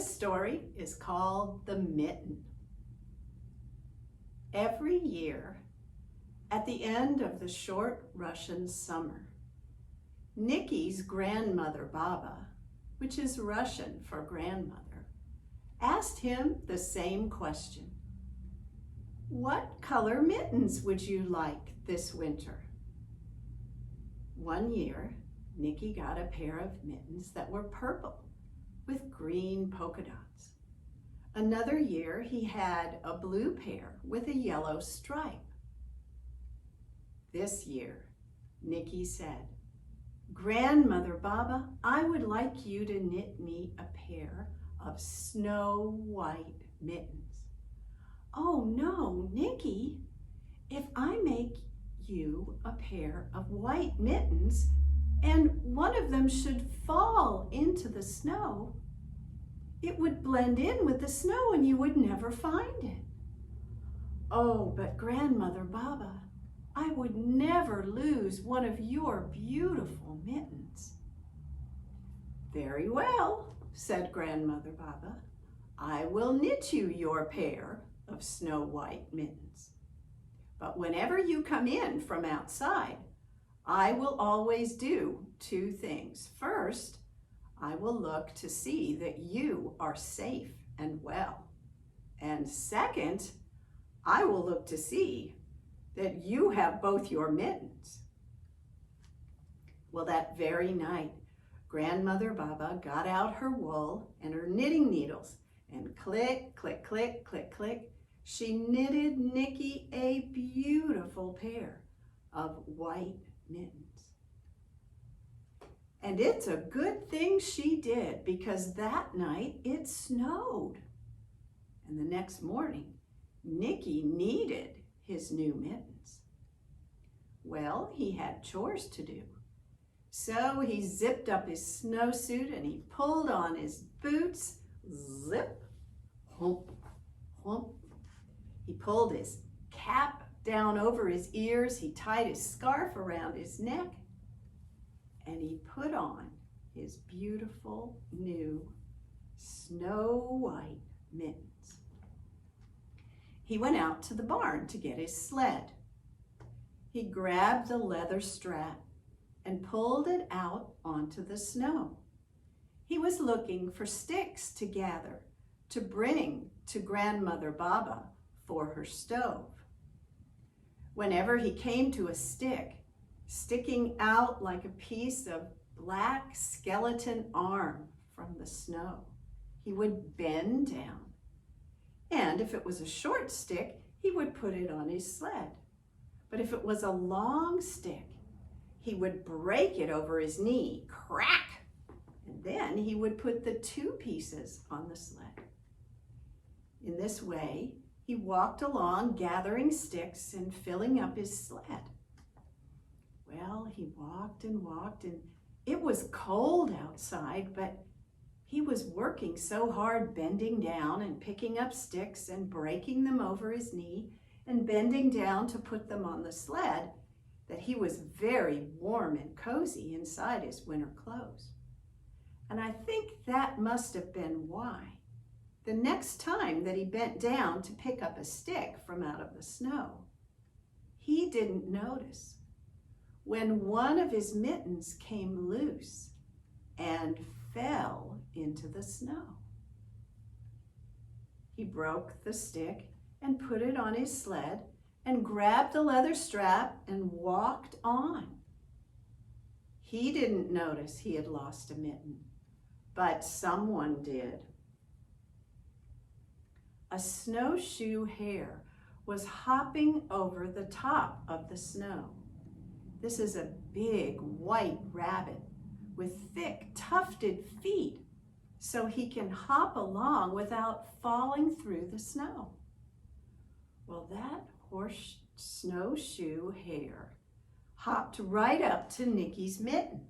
This story is called The Mitten. Every year, at the end of the short Russian summer, Nikki's grandmother Baba, which is Russian for grandmother, asked him the same question. What color mittens would you like this winter? One year, Nikki got a pair of mittens that were purple with green polka dots. Another year, he had a blue pair with a yellow stripe. This year, Nikki said, Grandmother Baba, I would like you to knit me a pair of snow white mittens. Oh no, Nikki, if I make you a pair of white mittens and one of them should fall into the snow, it would blend in with the snow and you would never find it. Oh, but Grandmother Baba, I would never lose one of your beautiful mittens. Very well, said Grandmother Baba. I will knit you your pair of snow white mittens. But whenever you come in from outside, I will always do two things. First, I will look to see that you are safe and well. And second, I will look to see that you have both your mittens. Well, that very night, Grandmother Baba got out her wool and her knitting needles, and click, click, click, click, click, she knitted Nikki a beautiful pair of white mittens. And it's a good thing she did, because that night it snowed. And the next morning, Nikki needed his new mittens. Well, he had chores to do. So he zipped up his snowsuit and he pulled on his boots, zip, hump, hump. He pulled his cap down over his ears, he tied his scarf around his neck, and he put on his beautiful new snow white mittens. He went out to the barn to get his sled. He grabbed the leather strap and pulled it out onto the snow. He was looking for sticks to gather to bring to Grandmother Baba for her stove. Whenever he came to a stick, sticking out like a piece of black skeleton arm from the snow, he would bend down. And if it was a short stick, he would put it on his sled. But if it was a long stick, he would break it over his knee, crack, and then he would put the two pieces on the sled. In this way, he walked along gathering sticks and filling up his sled. Well, he walked and walked, and it was cold outside, but he was working so hard, bending down and picking up sticks and breaking them over his knee and bending down to put them on the sled, that he was very warm and cozy inside his winter clothes. And I think that must have been why the next time that he bent down to pick up a stick from out of the snow, he didn't notice when one of his mittens came loose and fell into the snow. He broke the stick and put it on his sled and grabbed the leather strap and walked on. He didn't notice he had lost a mitten, but someone did. A snowshoe hare was hopping over the top of the snow. This is a big white rabbit with thick tufted feet, so he can hop along without falling through the snow. Well, that snowshoe hare hopped right up to Nikki's mitten.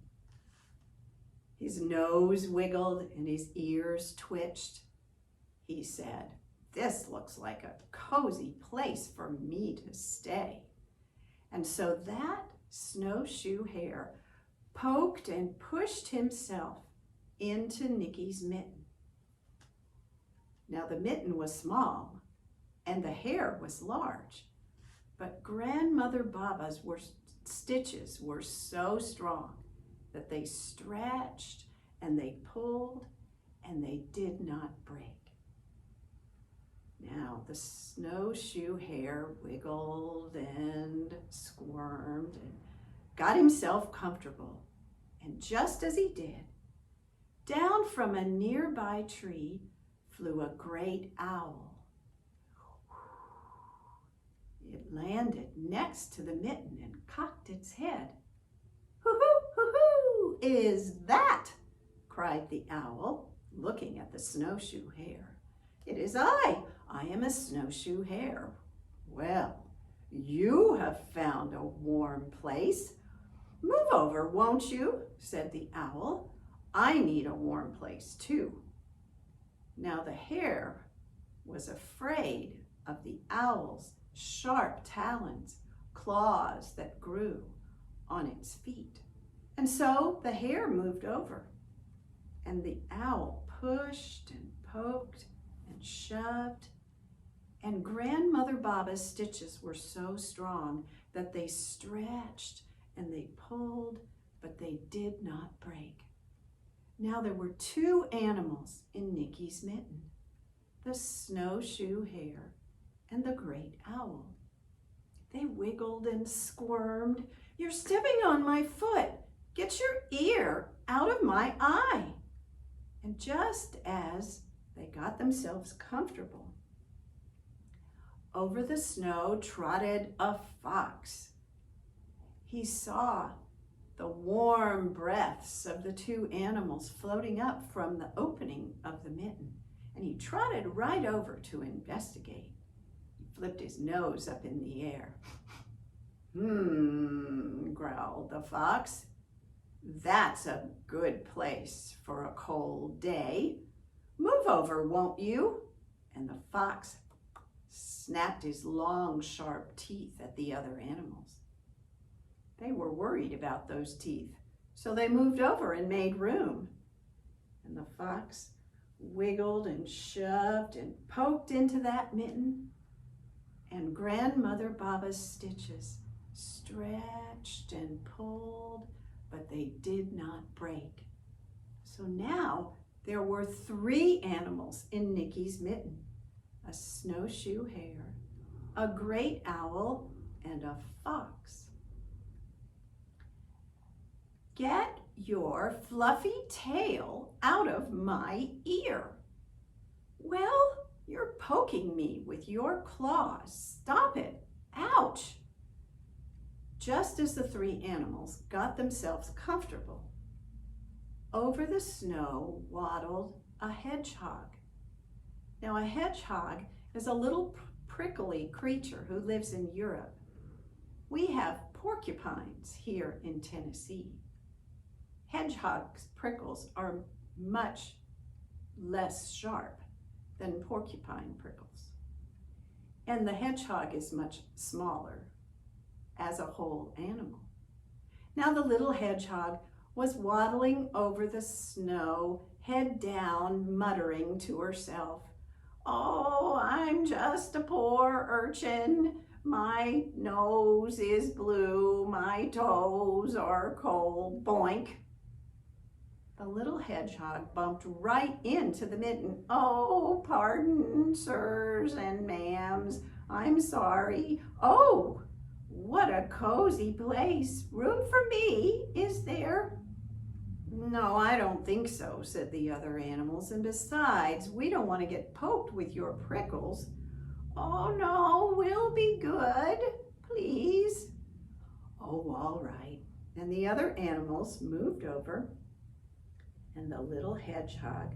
His nose wiggled and his ears twitched. He said, "This looks like a cozy place for me to stay." And so that snowshoe hare poked and pushed himself into Nikki's mitten. Now the mitten was small and the hair was large, but Grandmother Baba's stitches were so strong that they stretched and they pulled and they did not break. Now the snowshoe hare wiggled and squirmed and got himself comfortable. And just as he did, down from a nearby tree flew a great owl. It landed next to the mitten and cocked its head. "Hoo-hoo, hoo-hoo, is that?" cried the owl, looking at the snowshoe hare. "It is I am a snowshoe hare." "Well, you have found a warm place. Move over, won't you?" said the owl. "I need a warm place too." Now the hare was afraid of the owl's sharp talons, claws that grew on its feet. And so the hare moved over, and the owl pushed and poked and shoved, and Grandmother Baba's stitches were so strong that they stretched and they pulled, but they did not break. Now there were two animals in Nicky's mitten, the snowshoe hare and the great owl. They wiggled and squirmed. "You're stepping on my foot. Get your ear out of my eye." And just as they got themselves comfortable, over the snow trotted a fox. He saw the warm breaths of the two animals floating up from the opening of the mitten, and he trotted right over to investigate. He flipped his nose up in the air. Growled the fox. "That's a good place for a cold day. Move over, won't you?" And the fox snapped his long, sharp teeth at the other animals. They were worried about those teeth, so they moved over and made room. And the fox wiggled and shoved and poked into that mitten, and Grandmother Baba's stitches stretched and pulled, but they did not break. So now there were 3 animals in Nicky's mitten: a snowshoe hare, a great owl, and a fox. "Get your fluffy tail out of my ear." "Well, you're poking me with your claws. Stop it. Ouch." Just as the 3 animals got themselves comfortable, over the snow waddled a hedgehog. Now, a hedgehog is a little prickly creature who lives in Europe. We have porcupines here in Tennessee. Hedgehog's prickles are much less sharp than porcupine prickles. And the hedgehog is much smaller as a whole animal. Now the little hedgehog was waddling over the snow, head down, muttering to herself, "Oh, I'm just a poor urchin. My nose is blue, my toes are cold, boink." The little hedgehog bumped right into the mitten. "Oh, pardon, sirs and ma'ams, I'm sorry. Oh, what a cozy place. Room for me, is there?" "No, I don't think so," said the other animals. "And besides, we don't want to get poked with your prickles." "Oh, no, we'll be good, please." "Oh, all right." And the other animals moved over, and the little hedgehog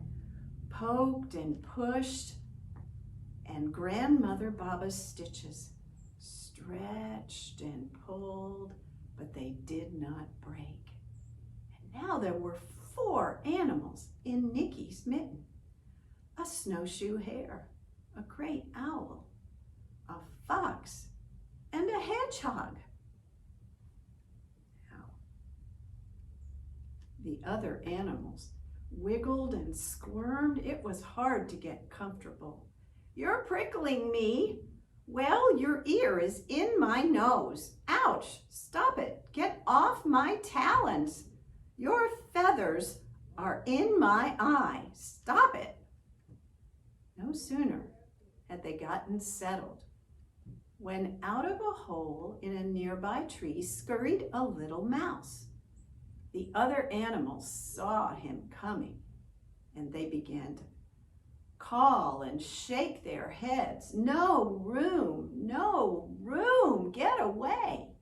poked and pushed, and Grandmother Baba's stitches stretched and pulled, but they did not break. And now there were 4 animals in Nicky's mitten: a snowshoe hare, a great owl, a fox, and a hedgehog. Now, the other animals wiggled and squirmed. It was hard to get comfortable. "You're prickling me." "Well, your ear is in my nose." "Ouch, stop it. Get off my talons." "Your feathers are in my eye. Stop it." No sooner had they gotten settled when out of a hole in a nearby tree scurried a little mouse. The other animals saw him coming, and they began to call and shake their heads. "No room, no room, get away."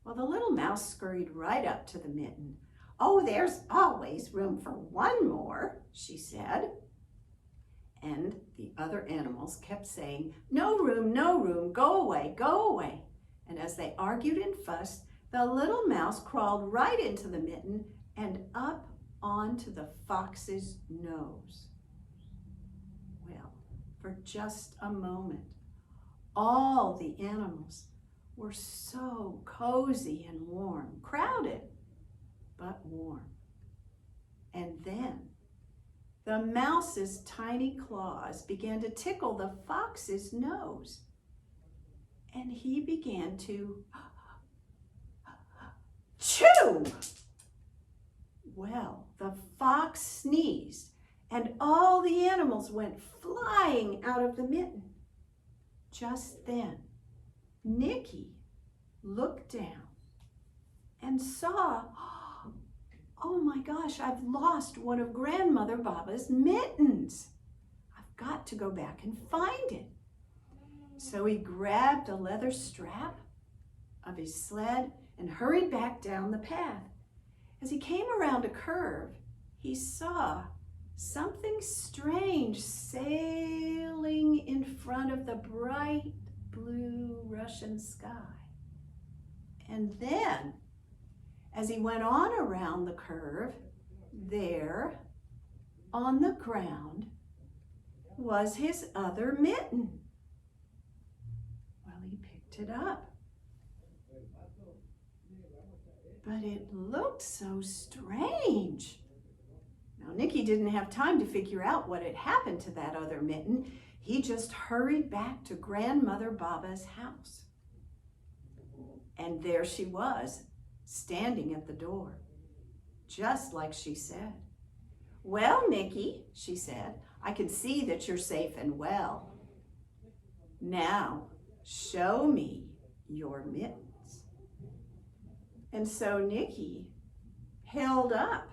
Well, the little mouse scurried right up to the mitten. "Oh, there's always room for one more," she said. And the other animals kept saying, "No room, go away, go away." And as they argued and fussed, the little mouse crawled right into the mitten and up onto the fox's nose. Well, for just a moment, all the animals were so cozy and warm, crowded, but warm. And then the mouse's tiny claws began to tickle the fox's nose, and he began to chew. Well, the fox sneezed, and all the animals went flying out of the mitten. Just then, Nicky looked down and saw, "Oh my gosh, I've lost one of Grandmother Baba's mittens. I've got to go back and find it." So he grabbed a leather strap of his sled and hurried back down the path. As he came around a curve, he saw something strange sailing in front of the bright blue Russian sky. And then, as he went on around the curve, there, on the ground, was his other mitten. Well, he picked it up. But it looked so strange. Now, Nicky didn't have time to figure out what had happened to that other mitten. He just hurried back to Grandmother Baba's house. And there she was, standing at the door, just like she said. "Well, Nicky," she said, "I can see that you're safe and well. Now, show me your mittens." And so Nicky held up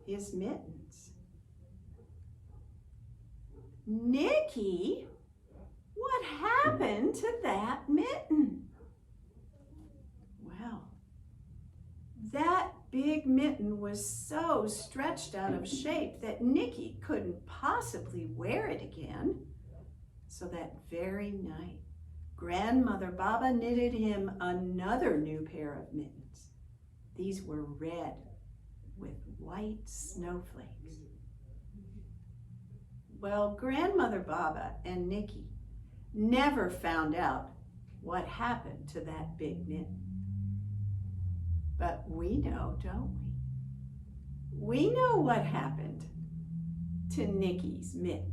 his mittens. "Nicky, what happened to that mitten?" Well, that big mitten was so stretched out of shape that Nicky couldn't possibly wear it again. So that very night, Grandmother Baba knitted him another new pair of mittens. These were red with white snowflakes. Well, Grandmother Baba and Nicky never found out what happened to that big mitten. But we know, don't we? We know what happened to Nicky's mitten.